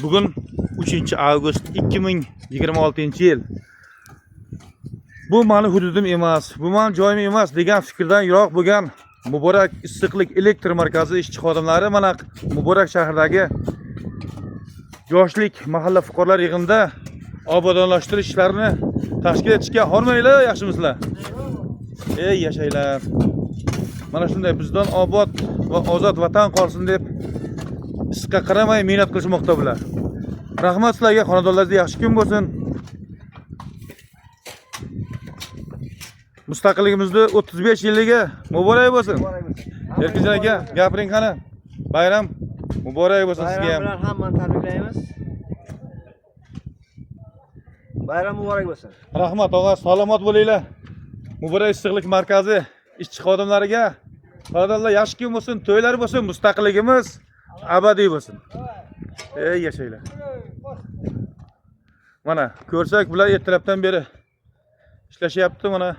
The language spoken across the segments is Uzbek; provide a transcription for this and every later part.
Bugun 3-avgust 2026-yil. Bu meni hududim emas, bu meni joyim emas degan fikrdan yiroq bo'lgan Muborak issiqlik elektr markazi ishchi xodimlari mana Muborak shahridagi yoshlik mahalla fuqarolar yig'inida obodonlashtirish ishlarini tashkil etishga hormanglar, yaxshimisizlar? Ey yashaylar. Mana shunday bizdan obod va ozod vatan qolsin deb isqa qaramay mehnat qilishmoqda bular. Rahmat sizlarga, xonadonlaringizda yaxshi kun bo'lsin. Mustaqilligimizni 35 yilligi muborak bo'lsin. Erkinjon aka, gapiring qani. Bayram muborak bo'lsin sizga ham. Bayram bilan hammani tabriklaymiz. Bayram muborak bo'lsin. Rahmat og'a, salomat bo'linglar. Muborak issiqlik markazi ishchi xodimlariga xonadonlar yaxshi kun bo'lsin, to'ylar bo'lsin, mustaqilligimiz abadiy bo'lsin. Ey yashaylar. Mana ko'rsak bular ertalabdan beri ishlashyapti. Mana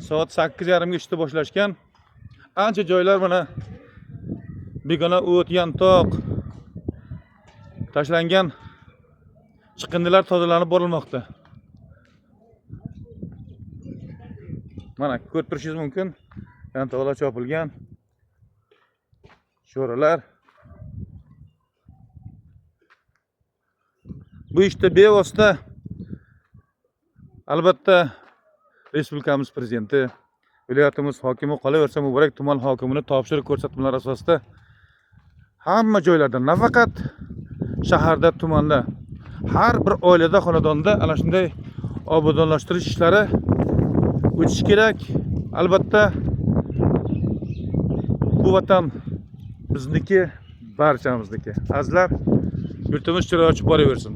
soat 8:30 ga ishni boshlashgan. Ancha joylar mana begona o't, yantoq tashlangan chiqindilar tozalanib borilmoqda. Mana ko'rib turishingiz mumkin. Yantoqlar chopilgan. Sho'ralar. Bu ishda bevosita albatta Respublikamiz prezidenti, viloyatimiz hokimi, qolaversa Muborak tuman hokimining topshiriq ko'rsatmalari asosida hamma joylarda, nafaqat shaharda, tumanda, har bir oilada, xonadonda ana shunday obodonlashtirish ishlari o'tishi kerak. Albatta bu vatan bizniki, barchamizniki. Azizlar, yurtimiz chiroy ochib boraversin.